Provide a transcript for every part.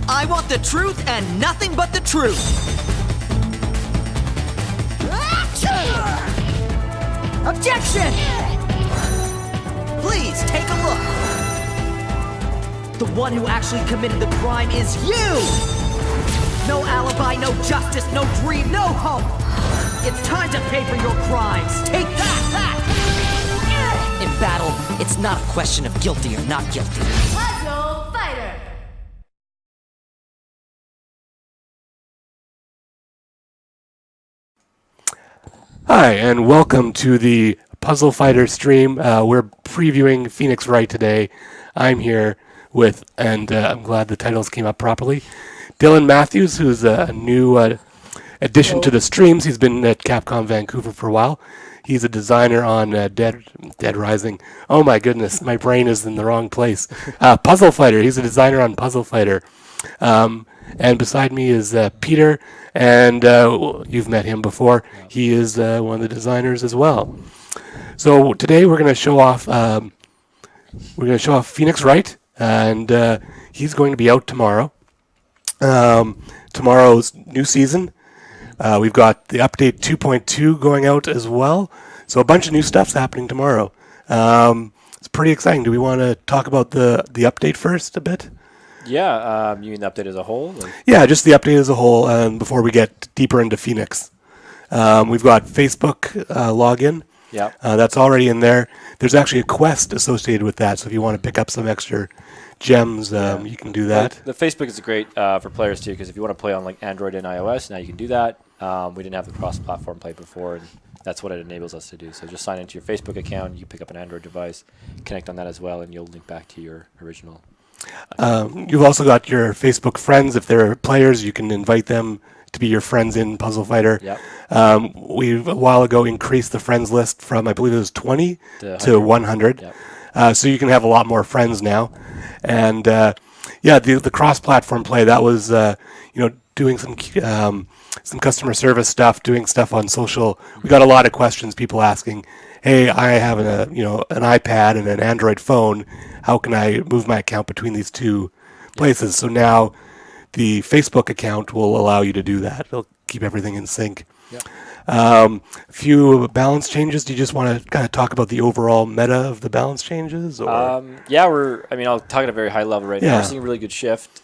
I want the truth and nothing but the truth. Objection! Please take a look. The one who actually committed the crime is you! No alibi, no justice, no dream, no hope! It's time to pay for your crimes! Take that! In battle, it's not a question of guilty or not guilty. Puzzle Fighter! Hi, and welcome to the Puzzle Fighter stream. We're previewing Phoenix Wright today. I'm here with, and I'm glad the titles came up properly, Dylan Matthews, who's a new addition to the streams. He's been at Capcom Vancouver for a while. He's a designer on Dead Rising. Oh my goodness, my brain is in the wrong place. Puzzle Fighter. He's a designer on Puzzle Fighter. And beside me is Peter, and you've met him before. He is one of the designers as well. So today we're going to show off. Phoenix Wright, and he's going to be out tomorrow. Tomorrow's new season. We've got the update 2.2 going out as well. So a bunch of new stuff's happening tomorrow. It's pretty exciting. Do we want to talk about the update first a bit? Yeah, you mean the update as a whole? Yeah, just the update as a whole, before we get deeper into Phoenix. We've got Facebook login. Yeah. That's already in there. There's actually a quest associated with that, so if you want to pick up some extra gems, you can do that. The Facebook is great for players too, because if you want to play on like Android and iOS, now you can do that. We didn't have the cross-platform play before, and that's what it enables us to do. So just sign into your Facebook account, you pick up an Android device, connect on that as well, and you'll link back to your original. You've also got your Facebook friends. If they're players, you can invite them to be your friends in Puzzle Fighter. Yep. We've a while ago increased the friends list from, I believe it was 20 to 100. Yep. So you can have a lot more friends now. And the cross-platform play, that was doing some customer service stuff, doing stuff on social. We got a lot of questions, people asking, hey, I have an iPad and an Android phone. How can I move my account between these two places? So now the Facebook account will allow you to do that. It'll keep everything in sync. Yep. A few balance changes. Do you just want to kind of talk about the overall meta of the balance changes? Or? I'll talk at a very high level right now. Yeah. We're seeing a really good shift.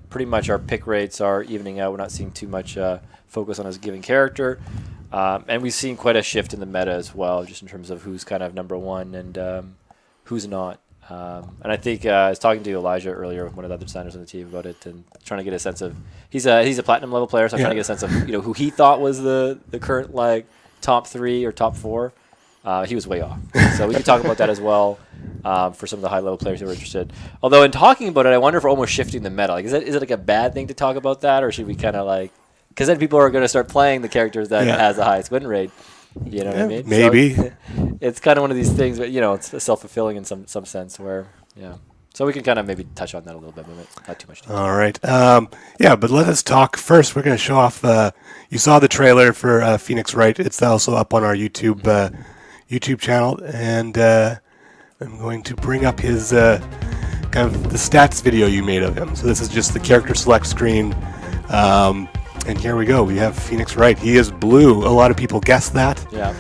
Pretty much our pick rates are evening out. We're not seeing too much focus on a given character. And we've seen quite a shift in the meta as well, just in terms of who's kind of number one and who's not. And I think I was talking to Elijah earlier, one of the other designers on the team, about it, and trying to get a sense of he's a platinum level player, so I'm trying to get a sense of who he thought was the current like top 3 or top 4. He was way off. So we can talk about that as well for some of the high level players who are interested. Although in talking about it, I wonder if we're almost shifting the meta. Like, is it like a bad thing to talk about that, or should we kind of like? Because then people are going to start playing the characters that has the highest win rate. You know what I mean? Maybe. So it's kind of one of these things, but it's self-fulfilling in some sense where, So we can kind of maybe touch on that a little bit, but not too much. All right. But let us talk first. We're going to show off. You saw the trailer for Phoenix Wright. It's also up on our YouTube channel, and I'm going to bring up his kind of the stats video you made of him. So this is just the character select screen. And here we go. We have Phoenix Wright. He is blue. A lot of people guessed that. Yeah.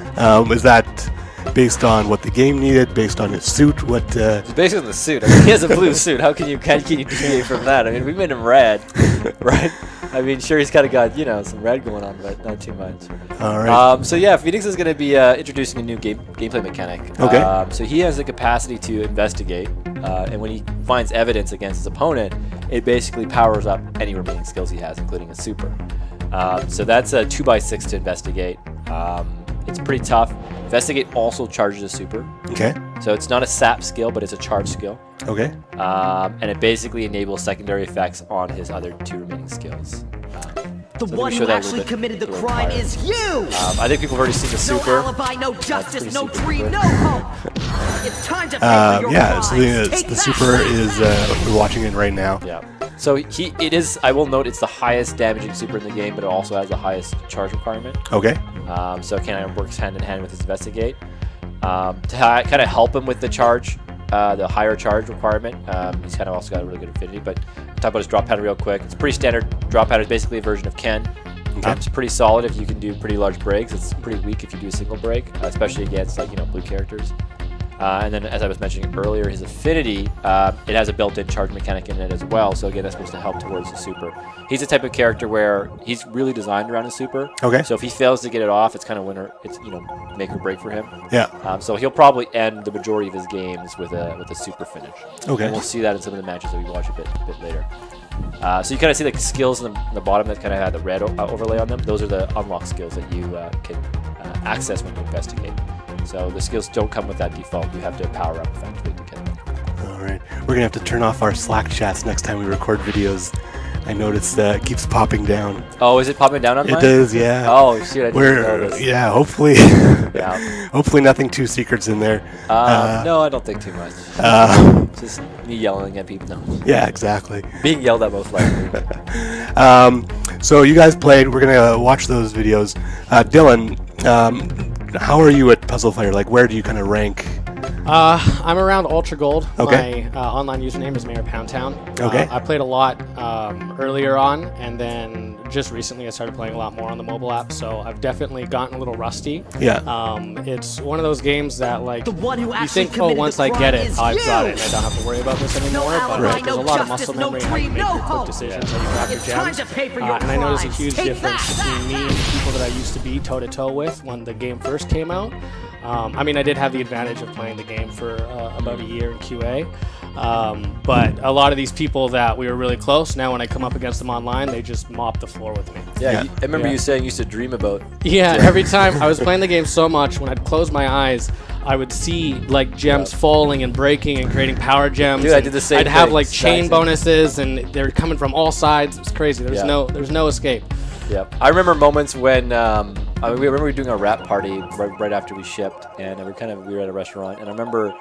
Is that based on what the game needed? Based on his suit? What? It's based on the suit. I mean, he has a blue suit. How can you deviate from that? I mean, we made him red, right? I mean, sure, he's kind of got some red going on, but not too much. All right. Phoenix is going to be introducing a new gameplay mechanic. Okay. So he has the capacity to investigate, and when he finds evidence against his opponent, it basically powers up any remaining skills he has, including a super. So that's a 2x6 to investigate. It's pretty tough. Investigate also charges a super. Okay. So it's not a sap skill, but it's a charge skill. Okay. And it basically enables secondary effects on his other 2 remaining skills. The one who actually committed the crime is you! I think people have already seen the super. No alibi, no justice, no dream, no hope! It's time to pay for your crimes. So the super is we're watching it right now. Yeah. So it is. I will note it's the highest damaging super in the game, but it also has the highest charge requirement. Okay. So it kind of works hand in hand with his investigate. To kind of help him with the charge, the higher charge requirement. He's kind of also got a really good affinity, but talk about his drop pattern real quick. It's pretty standard drop pattern. It's basically a version of Ken. Okay. It's pretty solid if you can do pretty large breaks. It's pretty weak if you do a single break, especially against like blue characters. And then, as I was mentioning earlier, his affinity, it has a built-in charge mechanic in it as well. So again, that's supposed to help towards the super. He's the type of character where he's really designed around his super. Okay. So if he fails to get it off, it's kind of it's make or break for him. Yeah. So he'll probably end the majority of his games with a super finish. Okay. And we'll see that in some of the matches that we watch a bit later. So you kind of see like the skills in the bottom that kind of had the red overlay on them. Those are the unlock skills that you can access when you investigate. So the skills don't come with that default. You have to power up effectively to get them. All right. We're going to have to turn off our Slack chats next time we record videos. I noticed it keeps popping down. Oh, is it popping down on mine? It does, yeah. Oh, shit, I didn't know this. Yeah, hopefully. Yeah. Hopefully nothing too secret's in there. No, I don't think too much. Just me yelling at people. No. Yeah, exactly. Being yelled at most likely. So you guys played. We're going to watch those videos. Dylan, how are you at Puzzle Fighter? Like, where do you kind of rank? I'm around Ultra Gold. Okay. My online username is Mayor Poundtown. Okay. I played a lot earlier on, and then just recently I started playing a lot more on the mobile app, so I've definitely gotten a little rusty. Yeah. It's one of those games that, like, The one who you actually think, oh, committed once the I get crime it, is I've got you. it, and I don't have to worry about this anymore, but alibi, like, there's no a lot of justice, muscle no memory, how you dream, make no your quick hope. decisions, how you grab your It's time gems. to pay for your And I noticed a crimes. huge Take difference that. between me and people that I used to be toe-to-toe with when the game first came out. I mean, I did have the advantage of playing the game for about a year in QA, but a lot of these people that we were really close, now when I come up against them online, they just mop the floor with me. Yeah, I remember Yeah. you saying you used to dream about. Yeah, every time I was playing the game so much, when I'd close my eyes, I would see like gems falling and breaking and creating power gems. Dude, I and did the same I'd have thing, like exact chain same. bonuses, and they're coming from all sides. It was crazy. There's no escape. Yeah, I remember moments when we were doing a rap party right after we shipped, and we were at a restaurant, and I remember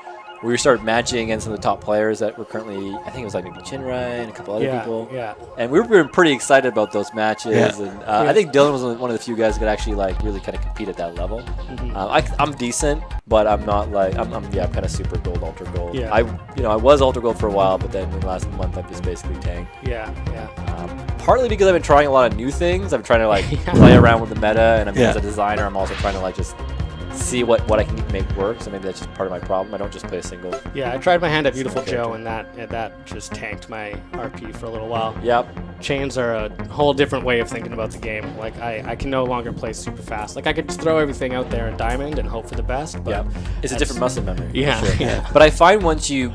we started matching against some of the top players that were currently, I think it was like maybe Qumsieh and a couple other people. Yeah. And we were pretty excited about those matches, Yeah. and I think Dylan was one of the few guys that could actually like really kind of compete at that level. I'm decent, but I'm not like I'm kind of super gold, ultra gold. Yeah. I was ultra gold for a while, but then in the last month I've just basically tanked. Yeah. Partly because I've been trying a lot of new things. I'm trying to like Yeah. play around with the meta, and Yeah. as a designer, I'm also trying to like just see what I can make work. So maybe that's just part of my problem. I don't just play a single. Yeah, I tried my hand at Beautiful Single Joe, and that just tanked my RP for a little while. Yep. Chains are a whole different way of thinking about the game. Like, I can no longer play super fast. Like, I could just throw everything out there in Diamond and hope for the best, but Yeah. It's a that's- different muscle memory. for Yeah, sure. yeah. But I find once you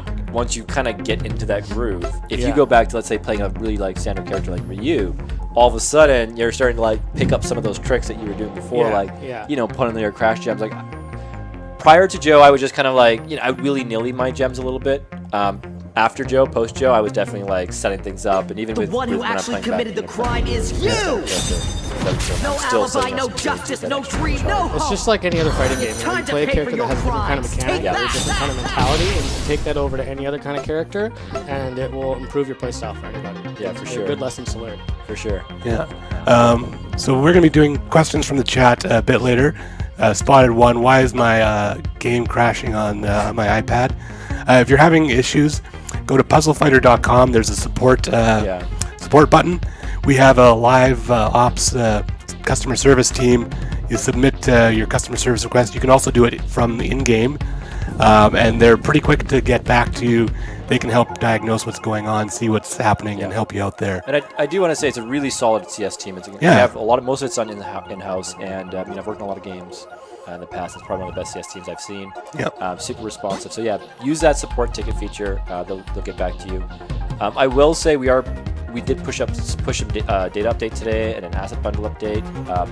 kind of get into that groove, if you Yeah. go back to, let's say, playing a really like standard character like Ryu, all of a sudden you're starting to like pick up some of those tricks that you were doing before, putting your crash gems. Like prior to Joe, I was just kind of like, I willy-nilly my gems a little bit. After Joe, post Joe, I was definitely like setting things up, and even The with one who when I'm actually playing committed the back, crime is you. No alibi, no justice, no dream, no hope. It's just like any other fighting game. You know, you time to play a pay character for that has a your different kind of crimes. mechanic, Take a that. different kind of mentality, and you take that over to any other kind of character, and it will improve your playstyle for anybody. Yeah, for They're sure. Good lessons to learn. for sure. Yeah. So we're going to be doing questions from the chat a bit later. Spotted one, why is my game crashing on my iPad? If you're having issues, go to puzzlefighter.com. There's a support button. We have a live ops customer service team. You submit your customer service request. You can also do it from in-game, and they're pretty quick to get back to you. They can help diagnose what's going on, see what's happening, and help you out there. And I do want to say it's a really solid CS team. We Yeah. have most of it's done in-house, and I've worked on a lot of games in the past. It's probably one of the best CS teams I've seen. Yep. Super responsive. So yeah, use that support ticket feature. They'll get back to you. I will say we did push a data update today and an asset bundle update.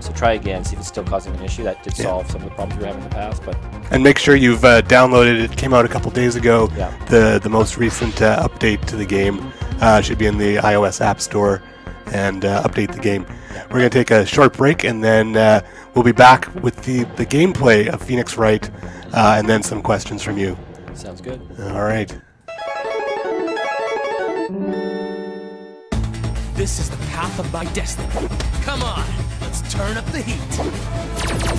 So try again, see if it's still causing an issue. That did solve some of the problems we were having in the past. But And make sure you've downloaded it. It came out a couple days ago. Yeah. The most recent update to the game should be in the iOS App Store, and update the game. We're going to take a short break, and then we'll be back with the gameplay of Phoenix Wright, and then some questions from you. sounds good. All right. This is the path of my destiny. Come on, let's turn up the heat.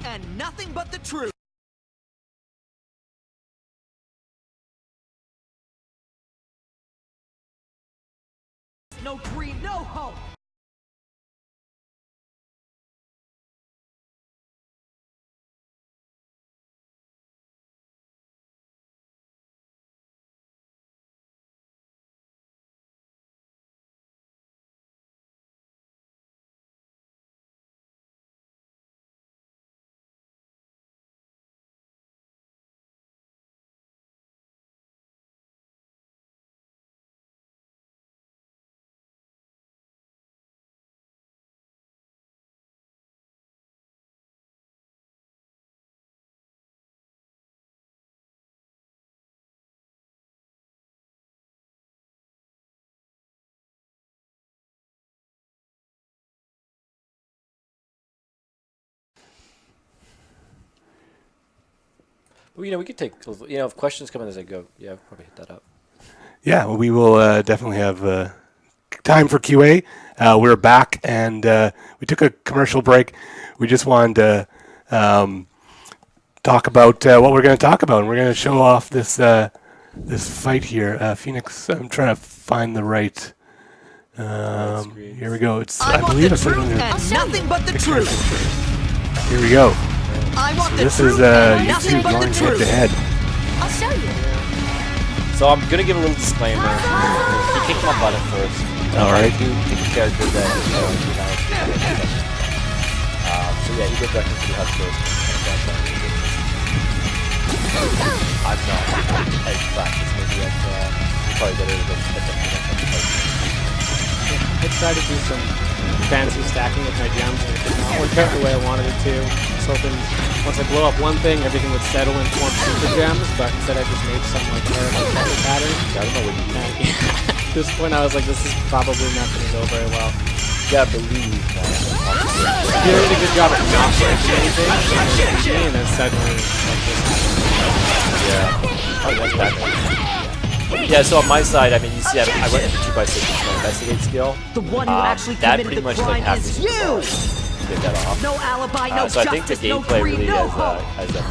and nothing but the truth. No dream, no hope. Well, we could take, if questions come in as I go, yeah, I'll probably hit that up. Yeah, well, we will definitely have time for QA. We're back, and we took a commercial break. We just wanted to talk about what we're going to talk about, and we're going to show off this this fight here. Phoenix, I'm trying to find the right. Here we go. I believe it's nothing but the truth. Here we go. I want So this is YouTube going head to head. I'll show you. So I'm going to give a little disclaimer. He kicked my butt at first. All right. I do think the character that so yeah, he did reference to us first. I'm not as practice maybe as probably better than I tried to do some fancy stacking with my gems and it did not work out the way I wanted it to. I was hoping once I blow up one thing, everything would settle and form super gems, but instead I just made some like terrible pattern. I don't know what you mean. At this point I was like, this is probably not going to go very well. You gotta believe that. You did a good job at not breaking anything, and then suddenly like this happened. Yeah. Oh, that's bad. Yeah, so on my side, I mean, you see, I went into 2x6 with my investigate skill. The one who actually that committed pretty the much crime like is you. Get that off. No alibi, no So I think the justice, no gameplay dream, really no as hope.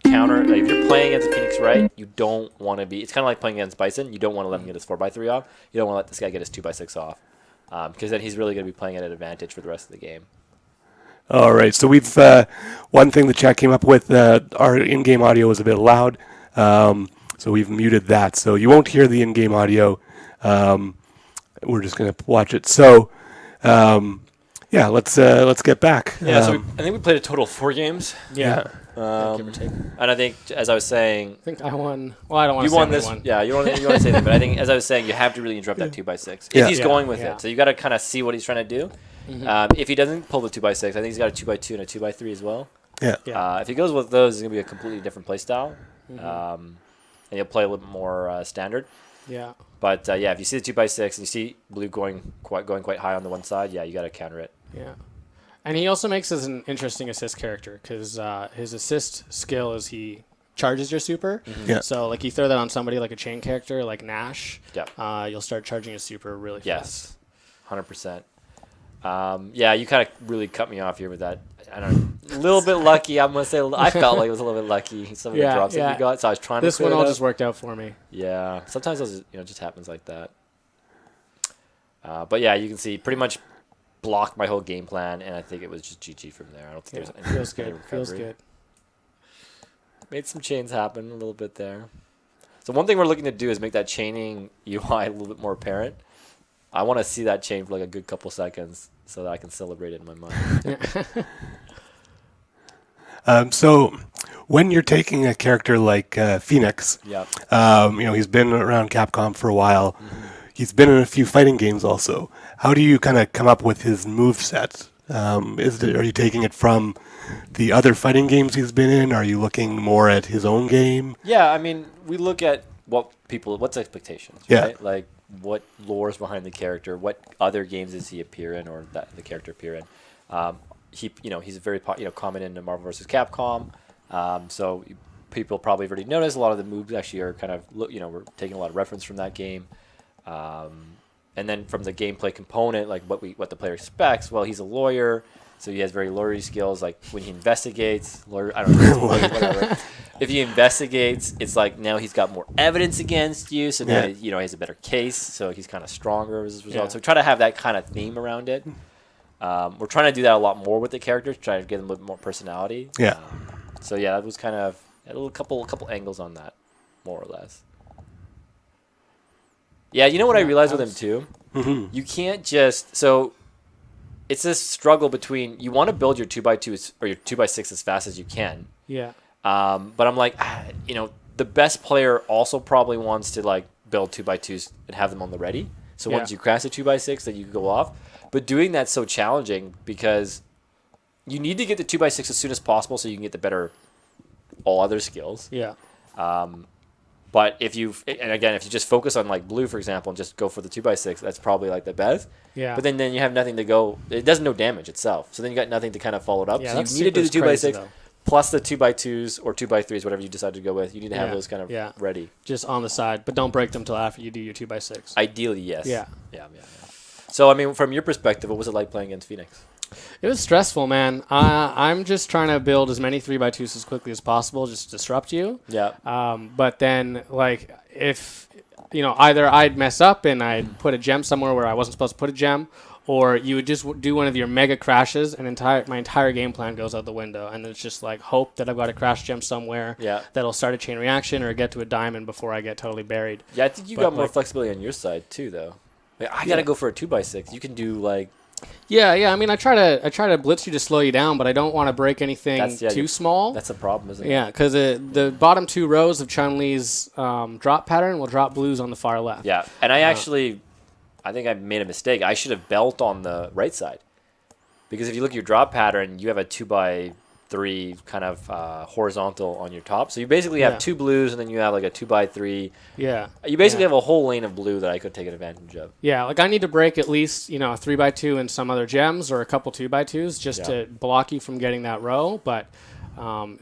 a counter. Like if you're playing against Phoenix Wright, you don't want to be. It's kind of like playing against Bison. You don't want to let him get his 4x3 off. You don't want to let this guy get his 2x6 off, because then he's really going to be playing at an advantage for the rest of the game. All right. So we've one thing the chat came up with. Our in-game audio was a bit loud, so we've muted that. So you won't hear the in-game audio. We're just going to watch it. So yeah, let's get back. Yeah. So I think we played a total of 4 games. Yeah. Give or take. And I think, as I was saying, I think I won. Well, I don't want you to say won I this. won. Yeah, you want to say that. But I think, as I was saying, you have to really interrupt that 2x6 if Yeah. he's going with Yeah. it. So you got to kind of see what he's trying to do. If he doesn't pull the 2x6, I think he's got a 2x2 and a 2x3 as well. Yeah. Yeah. If he goes with those, it's gonna be a completely different play style, and he'll play a little bit more standard. Yeah. But yeah, if you see the 2x6 and you see blue going quite high on the one side, yeah, you got to counter it. Yeah. And he also makes us an interesting assist character because his assist skill is he charges your super. Yeah. So like you throw that on somebody like a chain character like Nash, Yeah. you'll start charging a super really fast. Yes, 100%. Yeah, you kind of really cut me off here with that. I don't know, a little bit lucky. I'm gonna say I felt like it was a little bit lucky. Some of the drops that you got, so I was trying to. This clear one it all up. just worked out for me. Yeah, sometimes those, just happens like that. But yeah, you can see pretty much blocked my whole game plan, and I think it was just GG from there. I don't think there's any Feels good. recovery. Feels good. Made some chains happen a little bit there. So one thing we're looking to do is make that chaining UI a little bit more apparent. I want to see that chain for like a good couple seconds so that I can celebrate it in my mind. So when you're taking a character like Phoenix, Yeah. He's been around Capcom for a while. He's been in a few fighting games also. How do you kind of come up with his moveset? Are you taking it from the other fighting games he's been in? Are you looking more at his own game? Yeah, I mean, we look at what's expectations, Yeah. right? Like what lore's behind the character, what other games does he appear in, or that the character appear in. He's very common in Marvel vs. Capcom, so people probably have already noticed a lot of the moves actually are kind of we're taking a lot of reference from that game. And then from the gameplay component, like what the player expects, well, he's a lawyer, So he has very lawyer skills. Like when he investigates, I don't know, whatever. If he investigates, it's like now he's got more evidence against you. So now, he has a better case. So he's kind of stronger as a result. So try to have that kind of theme around it. We're trying to do that a lot more with the characters, trying to give them a little more personality. Yeah. So yeah, that was kind of a couple angles on that, more or less. Yeah, you know what I realized with him too? You can't just it's this struggle between you want to build your 2x2 or your 2x6 as fast as you can. Yeah. But I'm like, the best player also probably wants to like build 2x2s and have them on the ready. So once you crash a 2x6, then you can go off. But doing that's so challenging because you need to get the 2x6 as soon as possible so you can get the better all other skills. Yeah. But if you just focus on like blue, for example, and just go for the 2x6, that's probably like the best. Yeah. But then you have nothing to go. It does no damage itself. So then you got nothing to kind of follow it up. Yeah, so you need to do the 2x6 plus the 2x2s or 2x3s, whatever you decide to go with. You need to have those kind of ready. Just on the side, but don't break them till after you do your 2x6. Ideally, yes. Yeah. So I mean, from your perspective, what was it like playing against Phoenix? It was stressful, man. I'm just trying to build as many 3x2s as quickly as possible, just disrupt you. Yeah. But then, like, if, either I'd mess up and I'd put a gem somewhere where I wasn't supposed to put a gem, or you would just do one of your mega crashes and my entire game plan goes out the window. And it's just like hope that I've got a crash gem somewhere that'll start a chain reaction or get to a diamond before I get totally buried. Yeah, I think you got more flexibility on your side, too, though. Like, I got to go for a 2x6. You can do, like... Yeah. I mean, I try to blitz you to slow you down, but I don't want to break anything too small. That's a problem, isn't it? Yeah, because the bottom two rows of Chun-Li's drop pattern will drop blues on the far left. Yeah, and I think I made a mistake. I should have belt on the right side. Because if you look at your drop pattern, you have a 2x3 kind of horizontal on your top. So you basically have two blues, and then you have like a 2x3. Yeah. You basically have a whole lane of blue that I could take advantage of. Yeah, like I need to break at least, a 3x2 and some other gems or a couple 2x2s just to block you from getting that row. But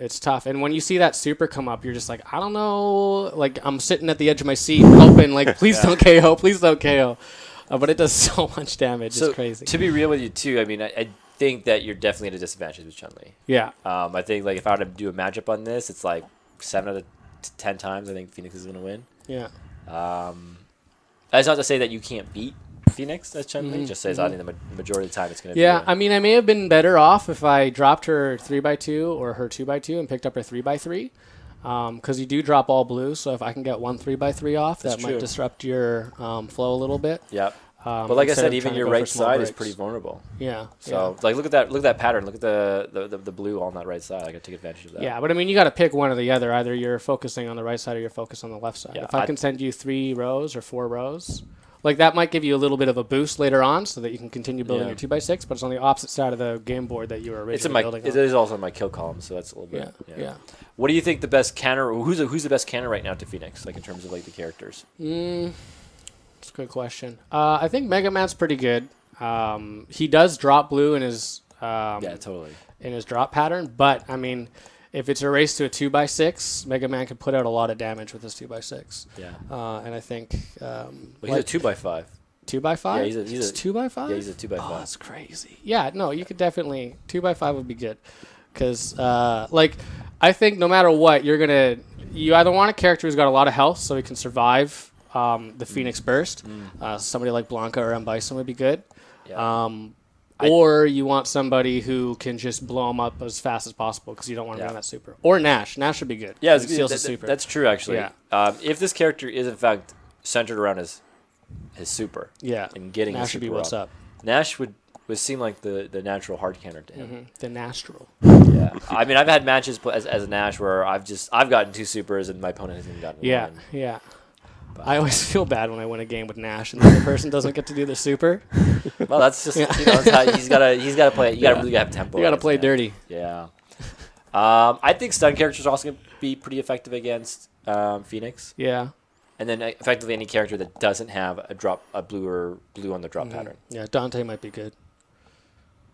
it's tough. And when you see that super come up, you're just like, I don't know. Like I'm sitting at the edge of my seat hoping, like, please don't KO, please don't KO. But it does so much damage. It's crazy. To be real with you, too, I mean, I think that you're definitely at a disadvantage with Chun-Li. Yeah. I think, like, if I were to do a matchup on this, it's like 7 out of 10 times I think Phoenix is going to win. Yeah. That's not to say that you can't beat Phoenix as Chun-Li. Just says I think the majority of the time it's going to be. Yeah, I mean, I may have been better off if I dropped her 3x2 or her 2x2 and picked up her 3x3. Because you do drop all blue, so if I can get one 3x3 off, that might disrupt your flow a little bit. Yeah. But like I said, even your right side is pretty vulnerable. Yeah. So like look at that pattern. Look at the blue on that right side. I got to take advantage of that. Yeah, but I mean you got to pick one or the other. Either you're focusing on the right side or you're focused on the left side. Yeah, if I can send you 3 rows or 4 rows, like that might give you a little bit of a boost later on, so that you can continue building your 2x6. But it's on the opposite side of the game board that you were originally building. It is also in my kill column, so that's a little bit. Yeah. What do you think the best counter? Who's the best counter right now to Phoenix? Like in terms of like the characters. That's a good question. I think Mega Man's pretty good. He does drop blue in his totally in his drop pattern, but I mean, if it's a race to a 2x6, Mega Man can put out a lot of damage with his 2x6. Yeah. And I think he's a 2x5. 2x5? Yeah, he's a 2x5. Yeah, he's a 2x5. Oh, that's crazy. Yeah, no, you could definitely 2x5 would be good, because like I think no matter what, you either want a character who's got a lot of health so he can survive the Phoenix Burst. Somebody like Blanca or M. Bison would be good. Yeah. Or you want somebody who can just blow him up as fast as possible because you don't want to run that super. Or Nash. Nash would be good. Yeah, super. That's true, actually. Yeah. If this character is, in fact, centered around his super and getting Nash his should be super what's up. Nash would seem like the natural hard counter to him. The Nastral. Yeah. I mean, I've had matches as a Nash where I've gotten 2 supers and my opponent hasn't gotten one. Yeah. I always feel bad when I win a game with Nash and the other person doesn't get to do the super. Well, that's just that's how he's gotta play. You gotta really have tempo. You gotta play dirty. Yeah. I think stun characters are also gonna be pretty effective against Phoenix. Yeah. And then effectively any character that doesn't have a blue on the drop pattern. Yeah, Dante might be good.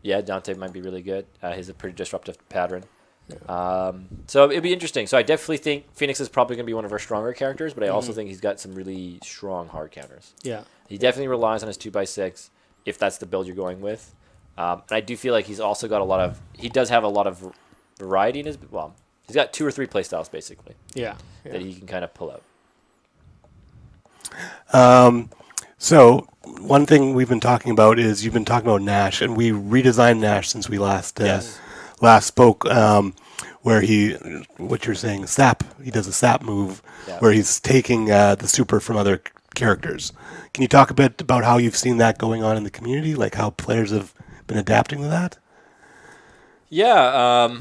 Yeah, Dante might be really good. He's a pretty disruptive pattern. So it'd be interesting. So I definitely think Phoenix is probably going to be one of our stronger characters, but I also think he's got some really strong hard counters. Yeah. He definitely relies on his 2x6 if that's the build you're going with. And I do feel like he's also got he does have a lot of variety in his, well, he's got 2 or 3 playstyles basically Yeah. that he can kind of pull out. So one thing we've been talking about is you've been talking about Nash, and we redesigned Nash since we last spoke. Where what you're saying, sap. He does a sap move, where he's taking the super from other characters. Can you talk a bit about how you've seen that going on in the community, like how players have been adapting to that? Yeah,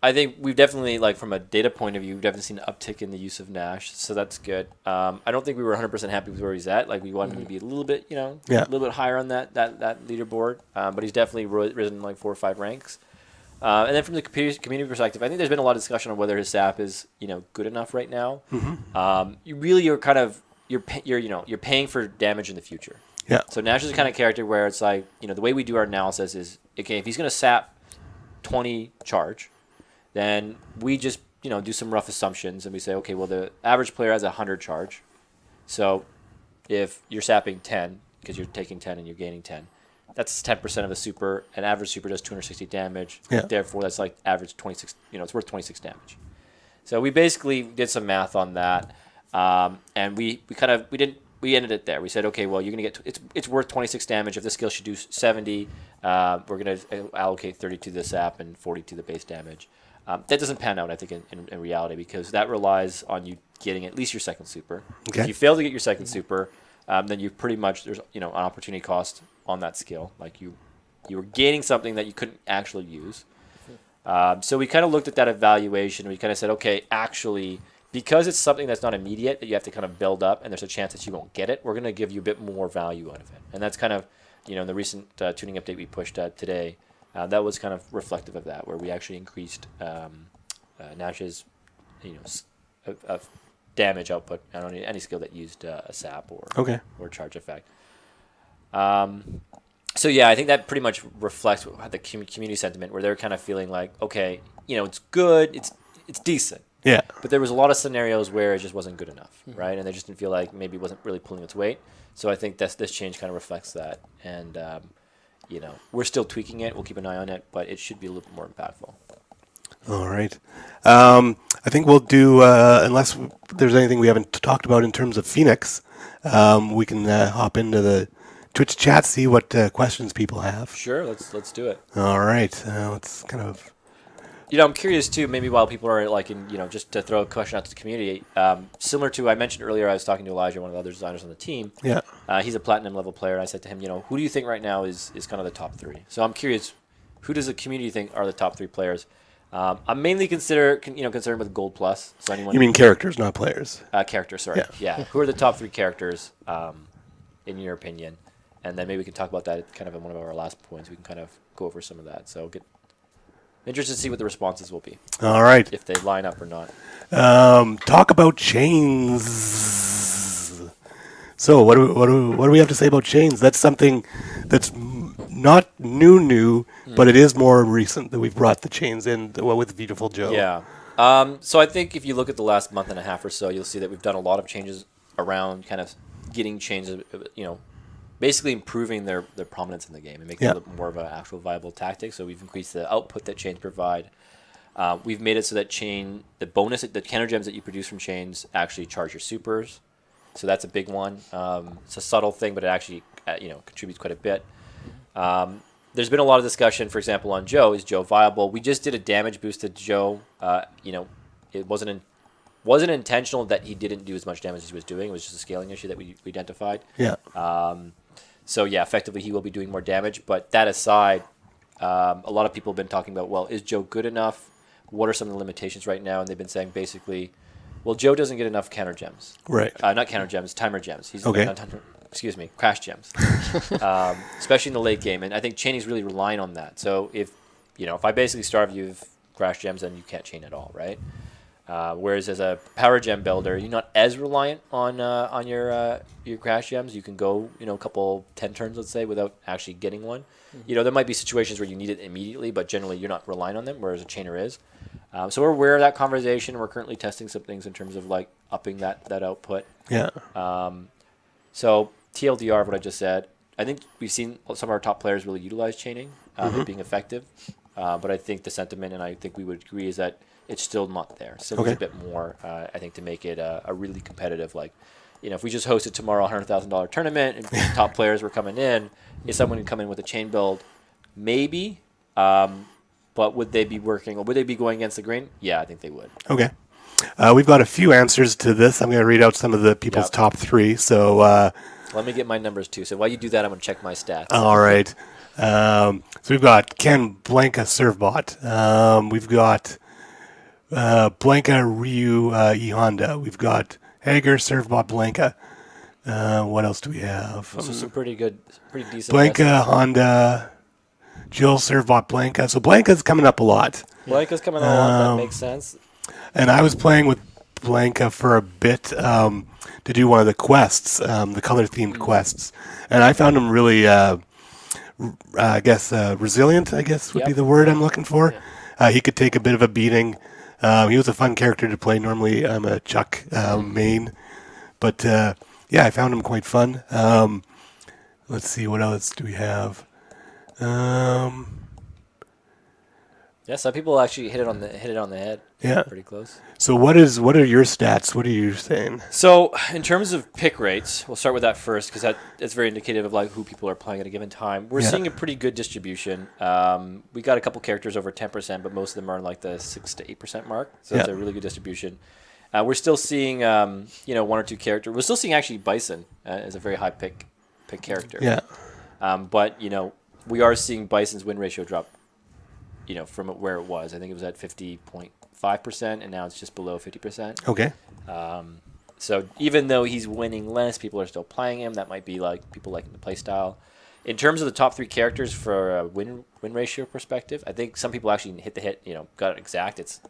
I think we've definitely, like from a data point of view, we've definitely seen an uptick in the use of Nash, so that's good. I don't think we were 100% happy with where he's at. Like we wanted him to be a little bit, a little bit higher on that leaderboard, but he's definitely risen like 4 or 5 ranks. And then from the community perspective, I think there's been a lot of discussion on whether his sap is, good enough right now. You're paying for damage in the future. Yeah. So Nash is the kind of character where it's like, the way we do our analysis is, okay, if he's going to sap 20 charge, then we just, do some rough assumptions and we say, okay, well, the average player has 100 charge. So if you're sapping 10, because you're taking 10 and you're gaining 10, that's 10% of a super. An average super does 260 damage. Yeah. Therefore, that's like average 26, it's worth 26 damage. So we basically did some math on that. And we ended it there. We said, okay, well, you're going to get, it's worth 26 damage. If this skill should do 70, we're going to allocate 30 to the sap and 40 to the base damage. That doesn't pan out, I think, in reality, because that relies on you getting at least your second super. Okay. If you fail to get your second super, then you pretty much, there's an opportunity cost on that skill. Like you were gaining something that you couldn't actually use. So we kind of looked at that evaluation. We kind of said, okay, actually, because it's something that's not immediate, that you have to kind of build up, and there's a chance that you won't get it, we're going to give you a bit more value out of it. And that's kind of, in the recent tuning update we pushed today, that was kind of reflective of that, where we actually increased Nash's, damage output on any skill that used a sap or charge effect. So yeah, I think that pretty much reflects the community sentiment, where they're kind of feeling like, okay, it's good, it's decent. Yeah. But there was a lot of scenarios where it just wasn't good enough, right? And they just didn't feel like maybe it wasn't really pulling its weight. So I think this change kind of reflects that. And, we're still tweaking it. We'll keep an eye on it, but it should be a little bit more impactful. All right. I think we'll do, unless there's anything we haven't talked about in terms of Phoenix, we can hop into the Twitch chat, see what questions people have. Sure, let's do it. All right. Let's kind of... I'm curious too, maybe while people are like just to throw a question out to the community, similar to, I mentioned earlier, I was talking to Elijah, one of the other designers on the team. Yeah. He's a platinum level player, and I said to him, who do you think right now is kind of the top 3? So I'm curious, who does the community think are the top 3 players? I'm mainly concerned with Gold Plus. So anyone. You mean characters, not players? Characters, sorry. Yeah. Who are the top 3 characters, in your opinion? And then maybe we can talk about that kind of in one of our last points. We can kind of go over some of that. So interested to see what the responses will be. All right. If they line up or not. Talk about chains. So what do we have to say about chains? That's something that's not new, but it is more recent that we've brought the chains in with Beautiful Joe. Yeah. So I think if you look at the last month and a half or so, you'll see that we've done a lot of changes around kind of getting chains, basically improving their prominence in the game and making it a little more of an actual viable tactic. So we've increased the output that chains provide. We've made it so that the bonus, the counter gems that you produce from chains actually charge your supers. So that's a big one. It's a subtle thing, but it actually contributes quite a bit. There's been a lot of discussion, for example, on Joe. Is Joe viable? We just did a damage boost to Joe. It wasn't intentional that he didn't do as much damage as he was doing. It was just a scaling issue that we identified. Yeah. So yeah, effectively he will be doing more damage. But that aside, a lot of people have been talking about, well, is Joe good enough? What are some of the limitations right now? And they've been saying basically, well, Joe doesn't get enough counter gems. Right. Not counter gems, timer gems. He's okay. Crash gems. Especially in the late game. And I think chaining is really relying on that. So if I basically starve you of crash gems, then you can't chain at all, right? Whereas as a power gem builder, you're not as reliant on your crash gems. You can go a couple 10 turns, let's say, without actually getting one. Mm-hmm. There might be situations where you need it immediately, but generally you're not relying on them, whereas a chainer is. So we're aware of that conversation. We're currently testing some things in terms of like upping that output. Yeah. So TLDR of what I just said. I think we've seen some of our top players really utilize chaining, it being effective. But I think the sentiment, and I think we would agree, is that it's still not there. Still needs a bit more, I think, to make it a really competitive, like, if we just hosted tomorrow a $100,000 tournament and top players were coming in, is someone who come in with a chain build? Maybe. But would they be working, or would they be going against the grain? Yeah, I think they would. Okay. We've got a few answers to this. I'm going to read out some of the people's top 3. So let me get my numbers too. So while you do that, I'm going to check my stats. All right. So we've got Ken Blanca Servbot. We've got Blanca Ryu E Honda. We've got Hager Servbot Blanca. What else do we have? So some pretty decent. Blanca Honda. Jill Servbot Blanca. So Blanca's coming up a lot. Blanca's coming up a lot. That makes sense. And I was playing with Blanca for a bit to do one of the quests, the color-themed quests. And I found him really, resilient, I guess would be the word I'm looking for. Yeah. He could take a bit of a beating. He was a fun character to play. Normally I'm a Chuck main. But, I found him quite fun. Let's see, what else do we have? Some people actually hit it on the head. Yeah, pretty close. So what are your stats? What are you saying? So in terms of pick rates, we'll start with that first because that's very indicative of like who people are playing at a given time. We're seeing a pretty good distribution. We got a couple characters over 10%, but most of them are in like the 6 to 8% mark. So that's a really good distribution. We're still seeing 1 or 2 characters. We're still seeing actually Bison as a very high pick character. Yeah. But we are seeing Bison's win ratio drop. From where it was. I think it was at 50.5%, and now it's just below 50%. Okay. So even though he's winning less, people are still playing him. That might be like people liking the play style. In terms of the top 3 characters for a win ratio perspective, I think some people actually hit the hit. Got it exact. It's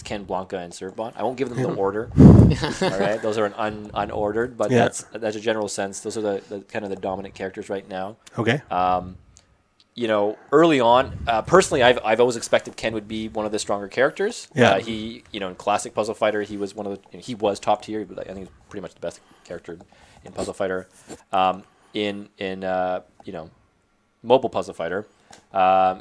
Ken, Blanca, and Servbot. I won't give them the order. All right, those are unordered, but that's a general sense. Those are the kind of the dominant characters right now. Okay. Early on, personally, I've always expected Ken would be one of the stronger characters. Yeah. He, in classic Puzzle Fighter, he was he was top tier. But I think he's pretty much the best character in Puzzle Fighter. In mobile Puzzle Fighter,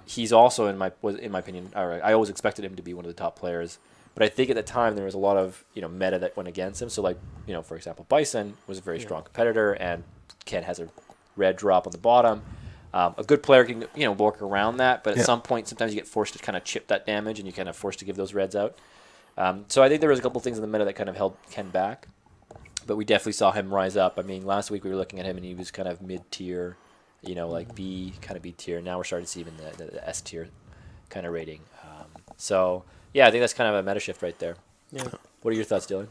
he's also in my opinion. I always expected him to be one of the top players. But I think at the time there was a lot of meta that went against him. So like for example, Bison was a very strong competitor, and Ken has a red drop on the bottom. A good player can work around that, but at some point, sometimes you get forced to kind of chip that damage, and you're kind of forced to give those reds out. So I think there was a couple things in the meta that kind of held Ken back, but we definitely saw him rise up. I mean, last week we were looking at him, and he was kind of mid-tier, like B tier. Now we're starting to see even the S tier kind of rating. So I think that's kind of a meta shift right there. Yeah. What are your thoughts, Dylan?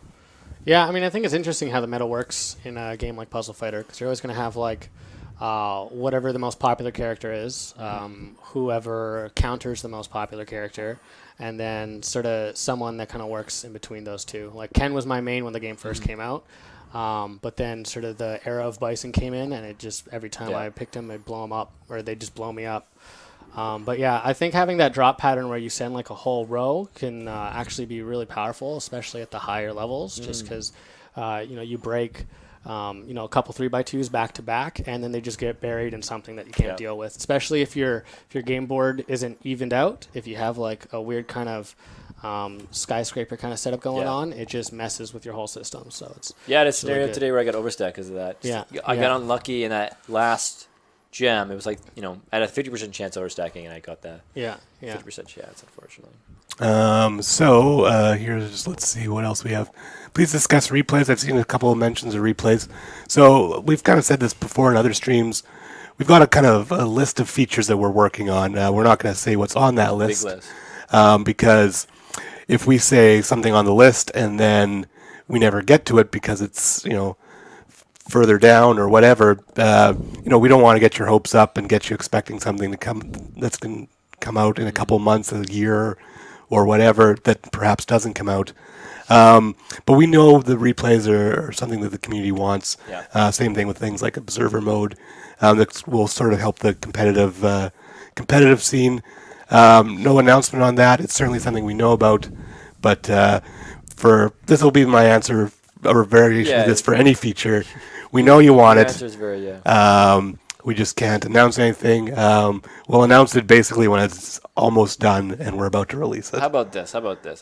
Yeah, I mean, I think it's interesting how the meta works in a game like Puzzle Fighter, because you're always going to have like whatever the most popular character is, whoever counters the most popular character, and then sort of someone that kind of works in between those two. Like Ken was my main when the game first came out, but then sort of the era of Bison came in, and it just every time I picked him, I'd blow him up, or they'd just blow me up. But I think having that drop pattern where you send like a whole row can actually be really powerful, especially at the higher levels, just because you break a couple 3x2s back to back, and then they just get buried in something that you can't deal with. Especially if your game board isn't evened out, if you have like a weird kind of skyscraper kind of setup going on, it just messes with your whole system. So it's a scenario today where I got overstacked because of that. I got unlucky in that last gem. It was like I had a 50% chance overstacking, and I got that 50% chance, unfortunately. Here's, let's see what else we have. Please discuss replays. I've seen a couple of mentions of replays. So we've kind of said this before in other streams. We've got a kind of a list of features that we're working on. We're not going to say what's on that list. Big list. Because if we say something on the list and then we never get to it because it's, further down or whatever, we don't want to get your hopes up and get you expecting something to come that's going to come out in a couple months, a year, or whatever that perhaps doesn't come out. But we know the replays are something that the community wants. Same thing with things like observer mode that will sort of help the competitive scene. No announcement on that. It's certainly something we know about. But for this will be my answer or variation of this for any feature. We know you want it. The answer is very we just can't announce anything. We'll announce it basically when it's almost done and we're about to release it. How about this?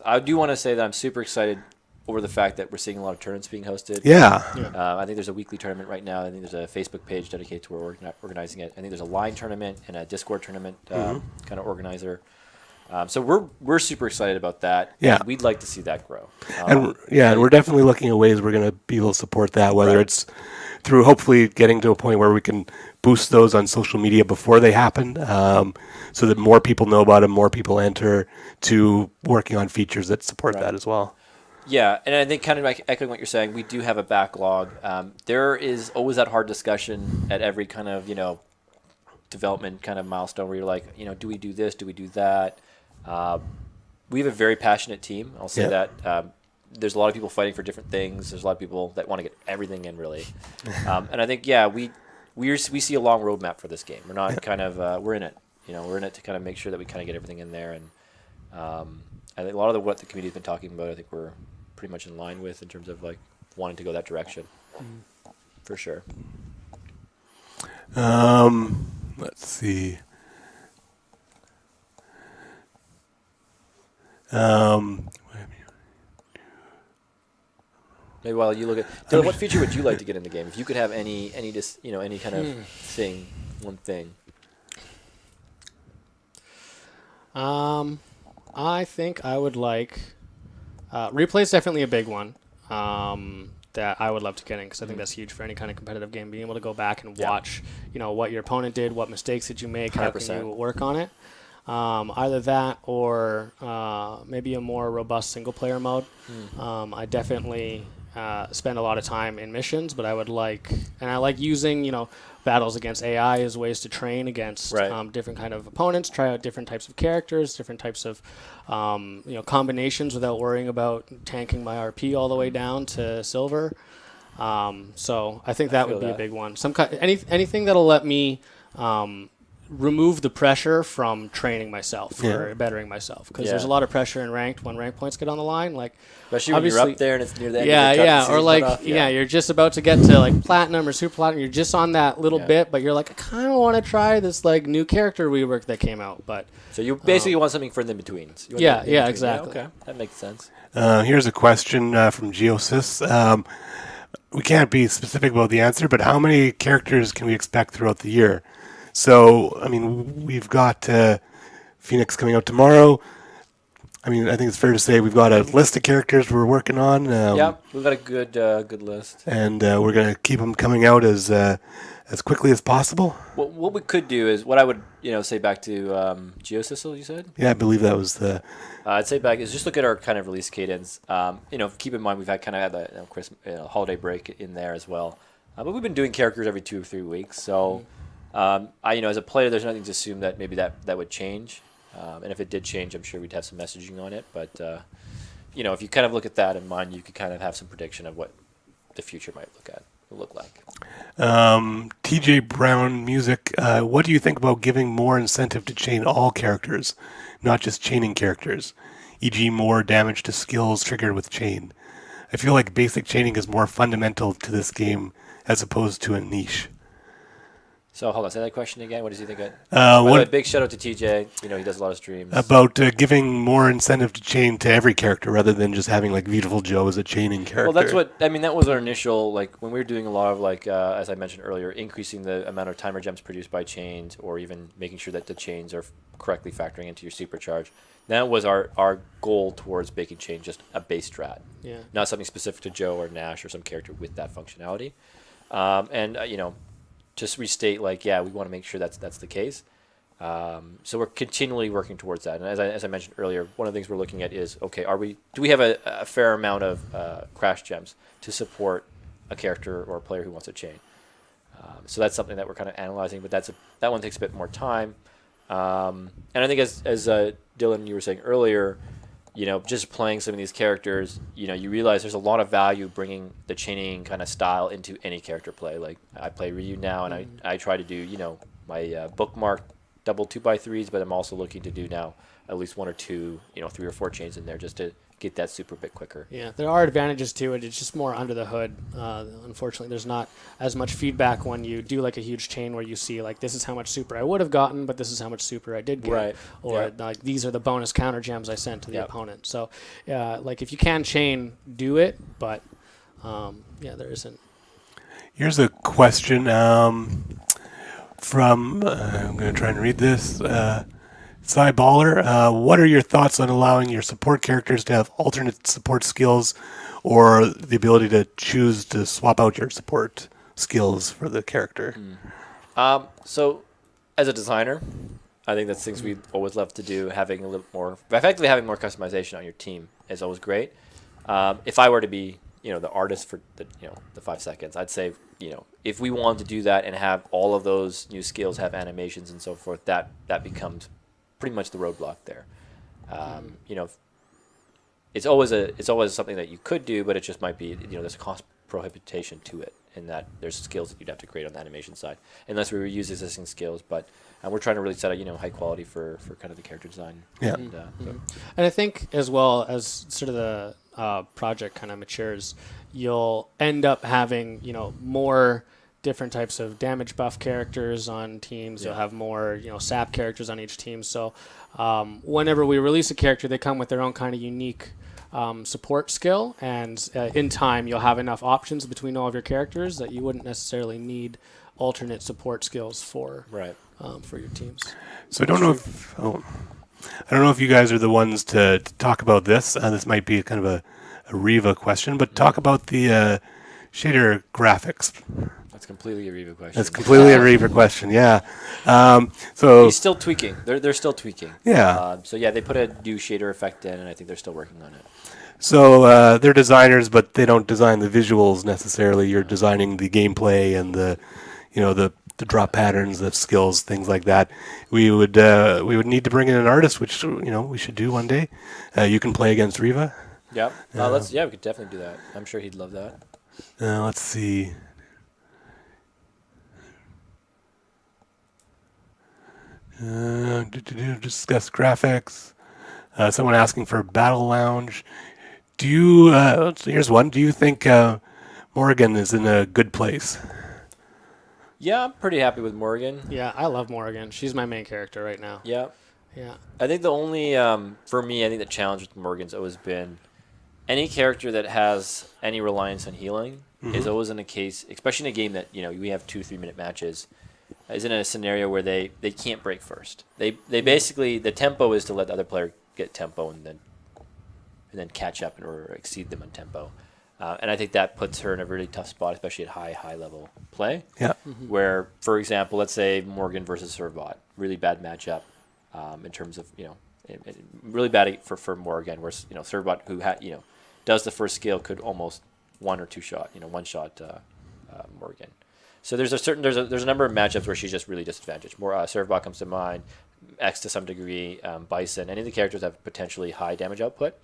I do want to say that I'm super excited over the fact that we're seeing a lot of tournaments being hosted. Yeah. I think there's a weekly tournament right now. I think there's a Facebook page dedicated to where we're organizing it. I think there's a line tournament and a Discord tournament kind of organizer. So we're super excited about that. Yeah. And we'd like to see that grow. And we're definitely looking at ways we're going to be able to support that, whether it's through hopefully getting to a point where we can boost those on social media before they happen, so that more people know about them, more people enter, to working on features that support that as well. Yeah, and I think kind of like echoing what you're saying, we do have a backlog. There is always that hard discussion at every kind of, development kind of milestone where you're like, do we do this? Do we do that? We have a very passionate team. I'll say that. There's a lot of people fighting for different things. There's a lot of people that want to get everything in, really. And I think, we see a long roadmap for this game. We're not kind of, we're in it. We're in it to kind of make sure that we kind of get everything in there. And I think a lot of what the community has been talking about, I think we're pretty much in line with in terms of like wanting to go that direction. For sure. Let's see. Maybe while you look at Dylan, what feature would you like to get in the game if you could have any kind of thing, one thing? I think I would like replay is definitely a big one that I would love to get in, because I think that's huge for any kind of competitive game. Being able to go back and watch, what your opponent did, what mistakes did you make, how can you work on it. Either that or maybe a more robust single-player mode. I definitely spend a lot of time in missions, but I like using, battles against AI as ways to train against different kind of opponents, try out different types of characters, different types of combinations without worrying about tanking my RP all the way down to silver. So I think that would be a big one. Anything that'll let me remove the pressure from training myself or bettering myself, because there's a lot of pressure in ranked when rank points get on the line, like especially when you're up there and it's near the end of the cut or like you're just about to get to like platinum or super platinum, you're just on that little bit, but you're like, I kind of want to try this like new character rework that came out. But so you basically want something for the in-betweens. Exactly. Okay, that makes sense. Here's a question from Qumsieh. We can't be specific about the answer, but how many characters can we expect throughout the year? So, we've got Phoenix coming out tomorrow. I think it's fair to say we've got a list of characters we're working on. We've got a good list. And we're going to keep them coming out as quickly as possible. Well, what we could do is, what I would say back to Qumsieh, you said? Yeah, I believe that was the... I'd say back is just look at our kind of release cadence. Keep in mind we've had the Christmas, holiday break in there as well. But we've been doing characters every 2 or 3 weeks, so... as a player, there's nothing to assume that maybe that would change. And if it did change, I'm sure we'd have some messaging on it. But, if you kind of look at that in mind, you could kind of have some prediction of what the future might look like. TJ Brown Music, what do you think about giving more incentive to chain all characters, not just chaining characters, e.g. more damage to skills triggered with chain? I feel like basic chaining is more fundamental to this game as opposed to a niche. So hold on, say that question again. What does he think? By the way, big shout out to TJ. He does a lot of streams. About giving more incentive to chain to every character rather than just having like Beautiful Joe as a chaining character. Well, that's what that was our initial when we were doing a lot of as I mentioned earlier, increasing the amount of timer gems produced by chains, or even making sure that the chains are correctly factoring into your supercharge. That was our goal towards making chain just a base strat, not something specific to Joe or Nash or some character with that functionality. Just restate we want to make sure that's the case. So we're continually working towards that. And as I mentioned earlier, one of the things we're looking at is, okay, do we have a fair amount of crash gems to support a character or a player who wants a chain? So that's something that we're kind of analyzing, but that one takes a bit more time. And I think as Dylan, you were saying earlier, just playing some of these characters, you realize there's a lot of value bringing the chaining kind of style into any character play. Like I play Ryu now, and I try to do, my bookmark double 2x3s, but I'm also looking to do now at least 1 or 2, 3 or 4 chains in there just to get that super bit quicker. Yeah, there are advantages to it. It's just more under the hood. Unfortunately, there's not as much feedback when you do like a huge chain where you see like this is how much super I would have gotten, but this is how much super I did get. Right. Or like these are the bonus counter gems I sent to the opponent. So like if you can chain, do it. But there isn't. Here's a question from, I'm going to try and read this. Cy Baller, what are your thoughts on allowing your support characters to have alternate support skills or the ability to choose to swap out your support skills for the character? So as a designer, I think that's things we'd always love to do. Having a little more, effectively having more customization on your team is always great. If I were to be, the artist for the 5 seconds, I'd say, if we wanted to do that and have all of those new skills have animations and so forth, that becomes pretty much the roadblock there. It's always something that you could do, but it just might be, there's a cost prohibition to it, in that there's skills that you'd have to create on the animation side, unless we reuse existing skills. But we're trying to really set a high quality for kind of the character design. Yeah. And I think as well as sort of the project kind of matures, you'll end up having more different types of damage buff characters on teams. You'll have more sap characters on each team. So whenever we release a character, they come with their own kind of unique support skill, and in time you'll have enough options between all of your characters that you wouldn't necessarily need alternate support skills for your teams. So I don't know if you guys are the ones to talk about this. This might be kind of a Riva question, but talk about the shader graphics. That's completely a Riva question. That's completely a Riva question. Yeah. So he's still tweaking. They're still tweaking. Yeah. They put a new shader effect in, and I think they're still working on it. So they're designers, but they don't design the visuals necessarily. You're designing the gameplay and the drop patterns, the skills, things like that. We would need to bring in an artist, which we should do one day. You can play against Riva. Yeah. We could definitely do that. I'm sure he'd love that. Let's see. Discuss graphics. Someone asking for Battle Lounge. Do you? Here's one. Do you think Morrigan is in a good place? Yeah, I'm pretty happy with Morrigan. Yeah, I love Morrigan. She's my main character right now. Yeah. Yeah. I think the only, for me, I think the challenge with Morrigan's always been any character that has any reliance on healing is always in a case, especially in a game that, we have 2-3 minute matches, is in a scenario where they can't break first. They basically, the tempo is to let the other player get tempo and then catch up or exceed them on tempo. And I think that puts her in a really tough spot, especially at high level play. Yeah. Where, for example, let's say Morgan versus Servbot, really bad matchup in terms of really bad for Morgan. Where Servbot, who does the first skill, could almost one shot Morgan. So there's a number of matchups where she's just really disadvantaged. Servbot comes to mind, X to some degree, Bison. Any of the characters have potentially high damage output,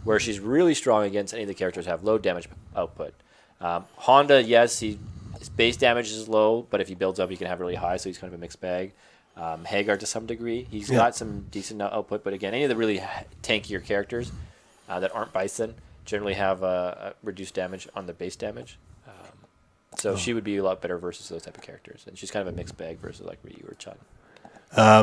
where she's really strong against any of the characters that have low damage output. Honda, yes, his base damage is low, but if he builds up, he can have really high, so he's kind of a mixed bag. Hagar to some degree, he's got some decent output, but again, any of the really tankier characters that aren't Bison generally have a reduced damage on the base damage. So she would be a lot better versus those type of characters, and she's kind of a mixed bag versus like Ryu or Chun.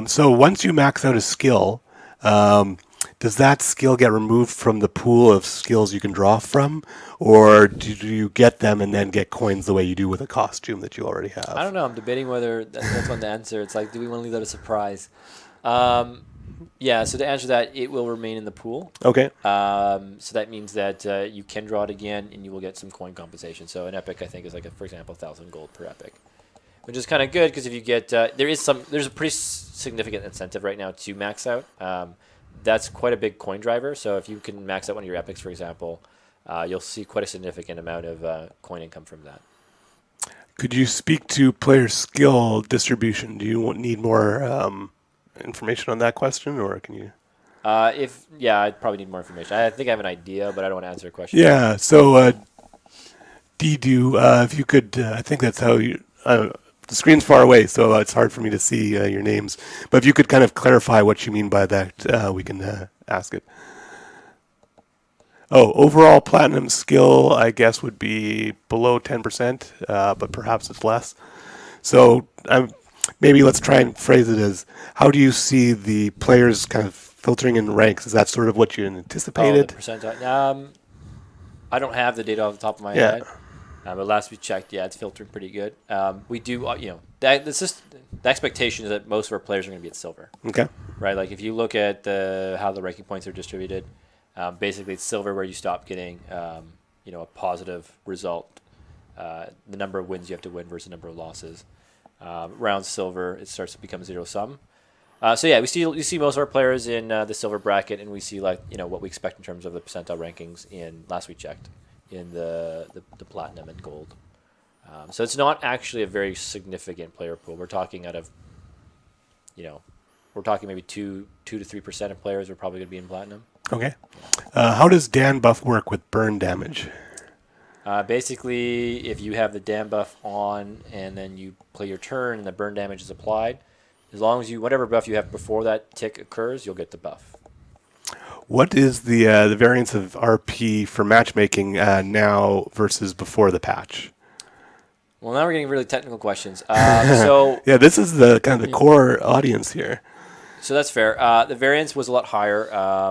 So once you max out a skill, does that skill get removed from the pool of skills you can draw from, or do you get them and then get coins the way you do with a costume that you already have? I don't know. I'm debating whether that's one to answer. It's like, do we want to leave that a surprise? So to answer that, it will remain in the pool. Okay. So that means that you can draw it again, and you will get some coin compensation. So an epic, I think, is like, for example, 1,000 gold per epic, which is kind of good because if you get, there's a pretty significant incentive right now to max out. That's quite a big coin driver. So if you can max out one of your epics, for example, you'll see quite a significant amount of coin income from that. Could you speak to player skill distribution? Do you need more information on that question, or can you? I'd probably need more information. I think I have an idea, but I don't want to answer a question. Yeah. So, Didu, if you could, I think that's how you. the screen's far away, so it's hard for me to see your names. But if you could kind of clarify what you mean by that, we can ask it. Oh, overall platinum skill, I guess, would be below 10%, but perhaps it's less. So maybe let's try and phrase it as, how do you see the players kind of filtering in ranks? Is that sort of what you anticipated? The percentile. I don't have the data off the top of my head. But last we checked, it's filtering pretty good. We do, the expectation is that most of our players are going to be at silver. Okay. Right? Like if you look at how the ranking points are distributed, basically it's silver where you stop getting, a positive result. The number of wins you have to win versus the number of losses. Around silver, it starts to become zero sum. We see most of our players in the silver bracket, and we see what we expect in terms of the percentile rankings in last we checked in the platinum and gold. So it's not actually a very significant player pool. We're talking maybe 2 to 3% of players are probably going to be in platinum. Okay. How does Dan buff work with burn damage? Basically, if you have the Dan buff on and then you play your turn and the burn damage is applied, as long as whatever buff you have before that tick occurs, you'll get the buff. What is the variance of RP for matchmaking now versus before the patch? Well, now we're getting really technical questions. This is the kind of the core audience here. So that's fair. The variance was a lot higher. I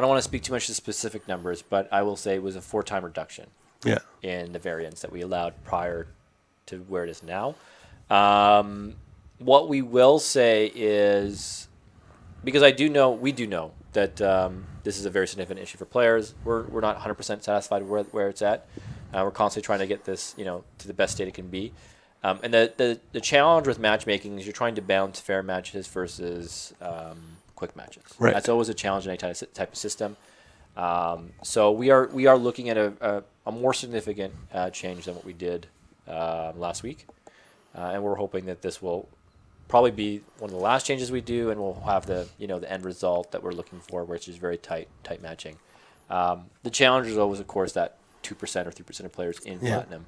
don't want to speak too much to specific numbers, but I will say it was a 4-time reduction in the variance that we allowed prior to where it is now. What we will say is, because we do know that this is a very significant issue for players. We're not 100% satisfied where it's at. We're constantly trying to get this, to the best state it can be. And the challenge with matchmaking is you're trying to balance fair matches versus quick matches. Right. That's always a challenge in any type of system. So we are looking at a more significant change than what we did last week, and we're hoping that this will probably be one of the last changes we do, and we'll have the end result that we're looking for, which is very tight matching. The challenge is always, of course, that 2% or 3% of players in platinum.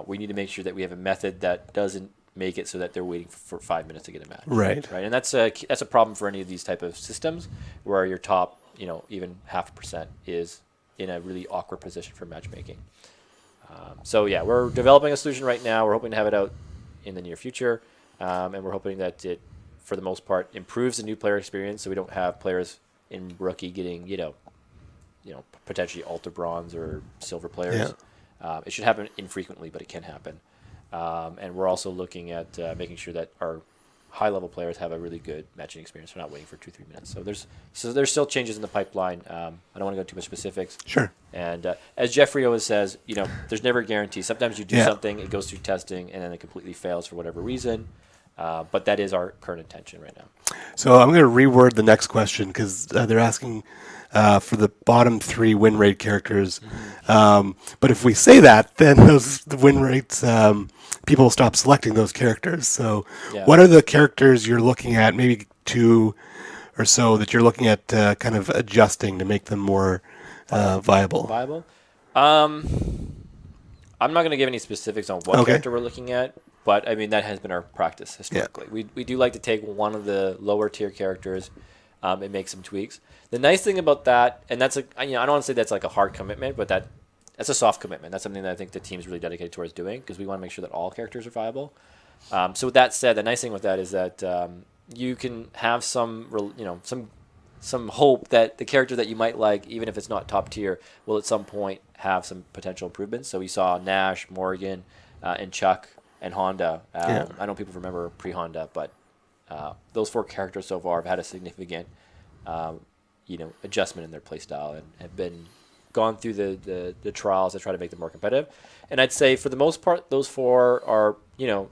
We need to make sure that we have a method that doesn't make it so that they're waiting for 5 minutes to get a match. Right. And that's a problem for any of these type of systems where your top, even 0.5% is in a really awkward position for matchmaking. We're developing a solution right now. We're hoping to have it out in the near future. And we're hoping that it, for the most part, improves the new player experience, so we don't have players in rookie getting, potentially altar bronze or silver players. It should happen infrequently, but it can happen. And we're also looking at making sure that our high-level players have a really good matching experience. We're not waiting for 2-3 minutes. So there's still changes in the pipeline. I don't want to go into too much specifics. Sure. And as Jeffrey always says, there's never a guarantee. Sometimes you do something, it goes through testing, and then it completely fails for whatever reason. But that is our current intention right now. So I'm going to reword the next question because they're asking for the bottom 3 win rate characters. But if we say that, then the win rates, people stop selecting those characters. So what are the characters you're looking at, maybe 2 or so, that you're looking at kind of adjusting to make them more viable? I'm not going to give any specifics on what character we're looking at. But, that has been our practice historically. Yeah. We do like to take one of the lower tier characters and make some tweaks. The nice thing about that, and that's I don't want to say that's like a hard commitment, but that's a soft commitment. That's something that I think the team's really dedicated towards doing because we want to make sure that all characters are viable. So with that said, the nice thing with that is that you can have some hope that the character that you might like, even if it's not top tier, will at some point have some potential improvements. So we saw Nash, Morgan, and Chuck, and Honda. I know people remember pre-Honda, but those 4 characters so far have had a significant, adjustment in their play style and have been gone through the trials to try to make them more competitive. And I'd say for the most part, those 4 are,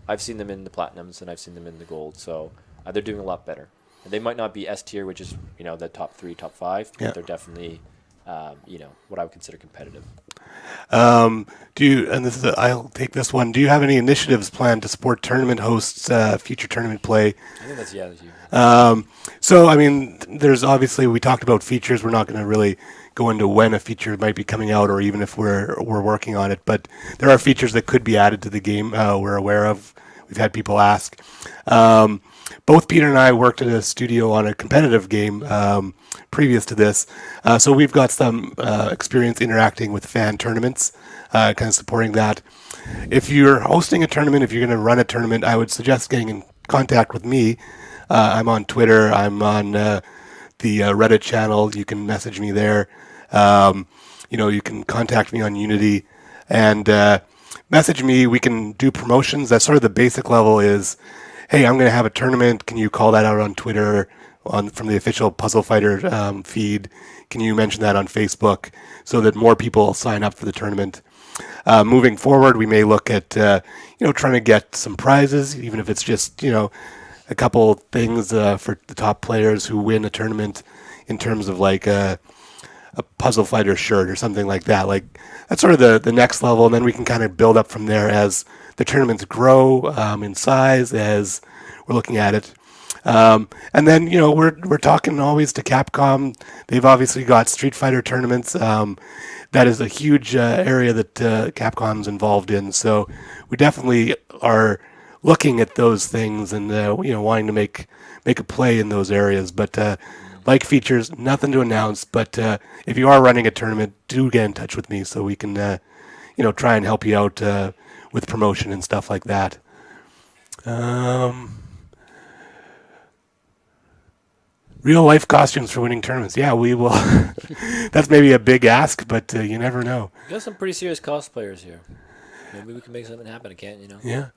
I've seen them in the platinums and I've seen them in the gold, so they're doing a lot better. And they might not be S tier, which is the top 3, top 5, but they're definitely what I would consider competitive. I'll take this one. Do you have any initiatives planned to support tournament hosts, future tournament play? I think that's you. There's obviously, we talked about features. We're not going to really go into when a feature might be coming out or even if we're working on it, but there are features that could be added to the game we're aware of. we've had people ask. Both Peter and I worked at a studio on a competitive game previous to this, so we've got some experience interacting with fan tournaments, kind of supporting that. If you're hosting a tournament, if you're going to run a tournament, I would suggest getting in contact with me. I'm on Twitter. I'm on the Reddit channel. You can message me there. You can contact me on Unity and message me. We can do promotions. That's sort of the basic level is, hey, I'm going to have a tournament. Can you call that out on Twitter from the official Puzzle Fighter feed? Can you mention that on Facebook so that more people sign up for the tournament? Moving forward, we may look at trying to get some prizes, even if it's just a couple things for the top players who win a tournament, in terms of like a Puzzle Fighter shirt or something like that. Like that's sort of the next level, and then we can kind of build up from there as the tournaments grow in size, as we're looking at it. And then we're talking always to Capcom. They've obviously got Street Fighter tournaments. That is a huge area that Capcom's involved in. So we definitely are looking at those things and wanting to make a play in those areas. But like features, nothing to announce. But if you are running a tournament, do get in touch with me so we can try and help you out with promotion and stuff like that. Real life costumes for winning tournaments. Yeah, we will. That's maybe a big ask, but you never know. We got some pretty serious cosplayers here. Maybe we can make something happen. Yeah.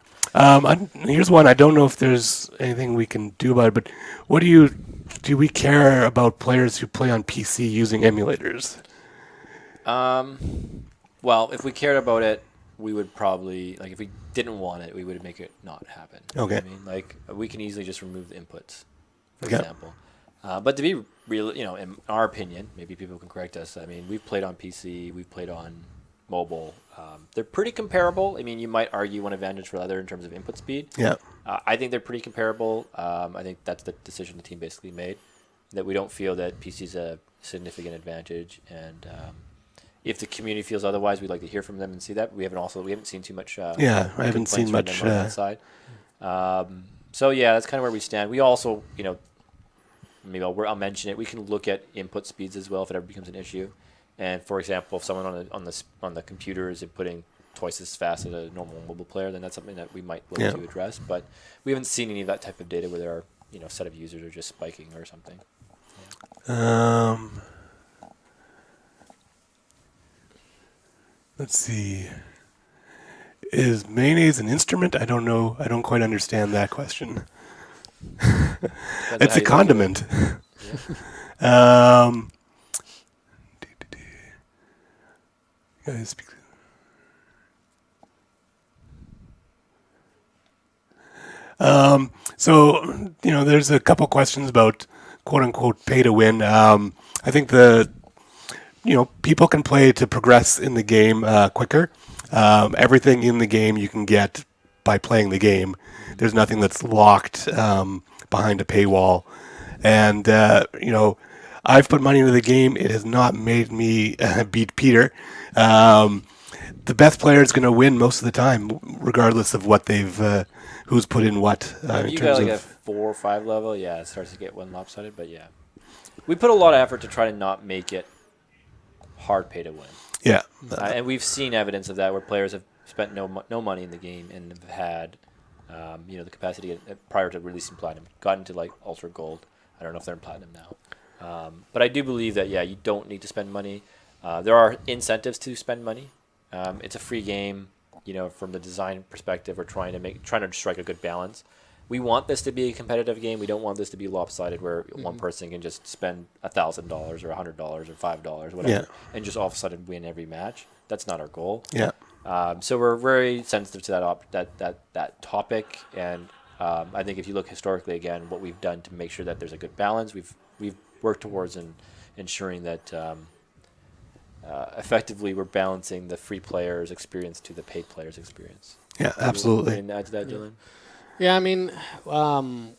Here's one. I don't know if there's anything we can do about it, but what do we care about players who play on PC using emulators? Well, if we cared about it, we would probably, if we didn't want it, we would make it not happen. Okay. We can easily just remove the inputs, for example. But to be real, in our opinion, maybe people can correct us. I mean, we've played on PC, we've played on mobile. They're pretty comparable. I mean, you might argue one advantage for the other in terms of input speed. Yeah. I think they're pretty comparable. I think that's the decision the team basically made, that we don't feel that PC is a significant advantage. And if the community feels otherwise, we'd like to hear from them and see that. We haven't seen too much. I haven't seen much on that side. So yeah, that's kind of where we stand. We also, maybe I'll mention it. We can look at input speeds as well if it ever becomes an issue. And for example, if someone on the computer is inputting twice as fast as a normal mobile player, then that's something that we might look to address. But we haven't seen any of that type of data where there are set of users are just spiking or something. Let's see. Is mayonnaise an instrument? I don't know. I don't quite understand that question. It's a condiment. So there's a couple questions about quote unquote pay to win. I think people can play to progress in the game quicker. Everything in the game you can get by playing the game. There's nothing that's locked behind a paywall. And, I've put money into the game. It has not made me beat Peter. The best player is going to win most of the time, regardless of what who's put in what. You got a 4 or 5 level, it starts to get one lopsided. But yeah, we put a lot of effort to try to not make it hard pay to win. Yeah, and we've seen evidence of that where players have spent no money in the game and have had the capacity prior to releasing Platinum, gotten to Ultra Gold. I don't know if they're in Platinum now. But I do believe that, you don't need to spend money. There are incentives to spend money. It's a free game. From the design perspective, we're trying to strike a good balance. We want this to be a competitive game. We don't want this to be lopsided where one person can just spend $1,000 or $100 or $5, whatever, and just all of a sudden win every match. That's not our goal. Yeah. So we're very sensitive to that topic, and I think if you look historically again, what we've done to make sure that there's a good balance, we've worked towards ensuring that effectively we're balancing the free players' experience to the paid players' experience. Yeah, absolutely. Can you add to that, Dylan? Yeah, I mean,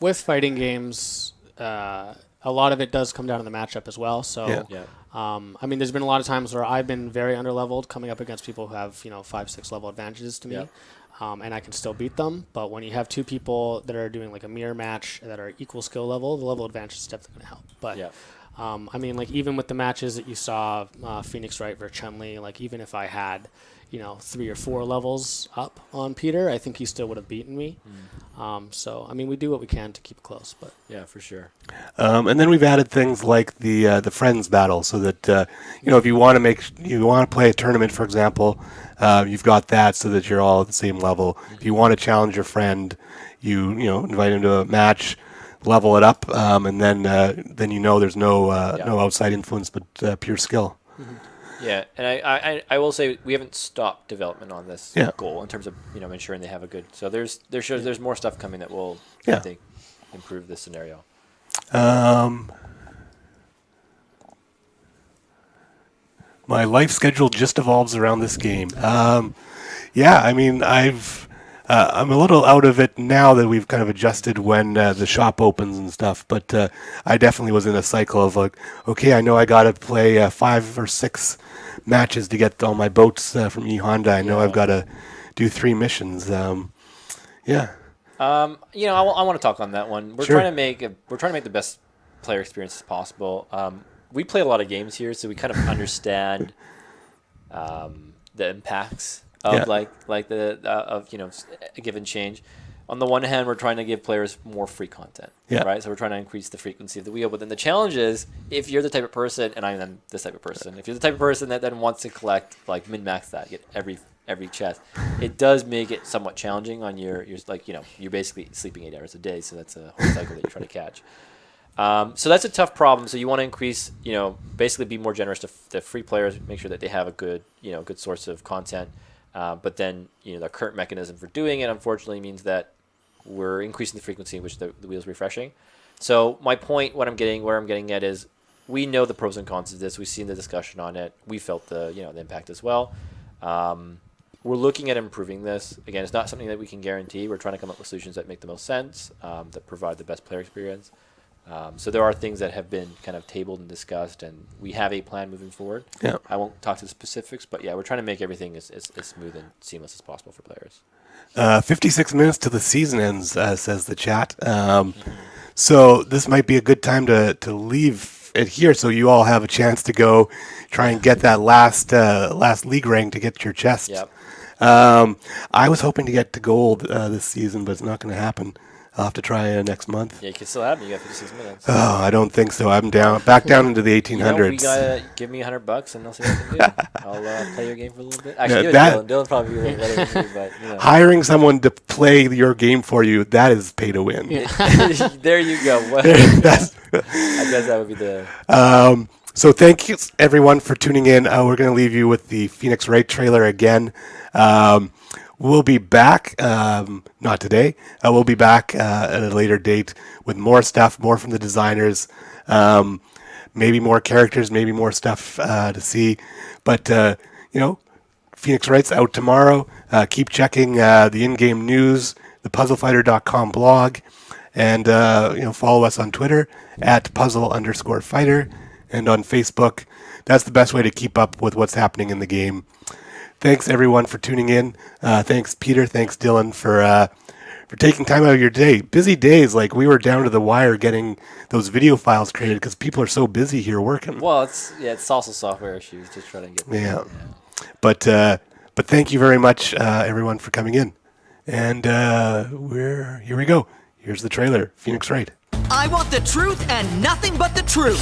with fighting games, a lot of it does come down to the matchup as well. So, I mean, there's been a lot of times where I've been very underleveled coming up against people who have 5-6 level advantages to me. and I can still beat them. But when you have two people that are doing like a mirror match that are equal skill level, the level advantage is definitely going to help. But Yeah. I mean, like even with the matches that you saw, Phoenix Wright versus Chun-Li, like even if I had, 3 or 4 levels up on Peter, I think he still would have beaten me. So I mean, we do what we can to keep it close, but Yeah, for sure. And then we've added things like the friends battle, so that if you want to play a tournament, for example, you've got that, so that you're all at the same level. If you want to challenge your friend, you invite him to a match, level it up, and then there's no outside influence but pure skill. Yeah, and I will say we haven't stopped development on this Yeah. goal in terms of ensuring they have a good. So there's more stuff coming that will Yeah. I think improve this scenario. My life schedule just evolves around this game. Yeah, I mean, I'm a little out of it now that we've kind of adjusted when the shop opens and stuff. But I definitely was in a cycle of like, okay, I know I got to play 5 or 6 matches to get all my boats from E Honda. I know I've got to do 3 missions. Yeah. I want to talk on that one. We're Sure. trying to make the best player experience as possible. We play a lot of games here, so we kind of understand the impacts of Yeah. a given change. On the one hand, we're trying to give players more free content, Yeah. right? So we're trying to increase the frequency of the wheel. But then the challenge is, if you're the type of person, and I'm this type of person, if you're the type of person that then wants to collect, like min-max that, get every chest, it does make it somewhat challenging on you're basically sleeping 8 hours a day, so that's a whole cycle that you're trying to catch. So that's a tough problem. So you want to increase, basically be more generous to the free players, make sure that they have a good source of content. But then, the current mechanism for doing it, unfortunately, means that we're increasing the frequency in which the wheel's refreshing. So my point, where I'm getting at is, we know the pros and cons of this. We've seen the discussion on it. We felt the impact as well. We're looking at improving this. Again, it's not something that we can guarantee. We're trying to come up with solutions that make the most sense, that provide the best player experience. So there are things that have been kind of tabled and discussed, and we have a plan moving forward. Yeah. I won't talk to the specifics, but yeah, we're trying to make everything as smooth and seamless as possible for players. 56 minutes till the season ends, says the chat. So this might be a good time to leave it here, so you all have a chance to go try and get that last league rank to get your chest. Yep. I was hoping to get to gold this season, but it's not going to happen. I'll have to try next month. Yeah, you can still have me. You got 56 minutes. Oh, I don't think so. I'm back down into the 1800s. We gotta give me $100 and I'll see what I can do. I'll play your game for a little bit. Actually, Yeah, give it to Dylan. Dylan probably be a little better than me, but Hiring someone to play your game for you, that is pay to win. there you go. Well, That's- I guess that would be the. So thank you, everyone, for tuning in. We're going to leave you with the Phoenix Wright trailer again. We'll be back, not today. We'll be back at a later date with more stuff, more from the designers, maybe more characters, maybe more stuff to see. But, Phoenix Wright's out tomorrow. Keep checking the in-game news, the puzzlefighter.com blog, and, follow us on Twitter at puzzle_fighter, and on Facebook. That's the best way to keep up with what's happening in the game. Thanks, everyone, for tuning in. Thanks, Peter. Thanks, Dylan, for taking time out of your day. Busy days, like we were down to the wire getting those video files created because people are so busy here working. Well, it's also software issues. Just trying to get. Yeah. But thank you very much, everyone, for coming in. And here we go. Here's the trailer. Phoenix Wright. I want the truth and nothing but the truth.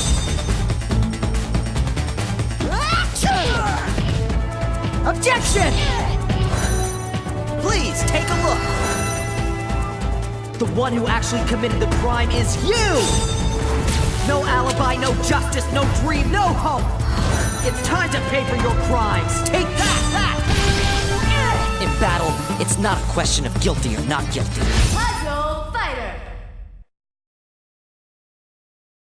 Objection! Please take a look. The one who actually committed the crime is you! No alibi, no justice, no dream, no hope! It's time to pay for your crimes! Take that! In battle, it's not a question of guilty or not guilty. Puzzle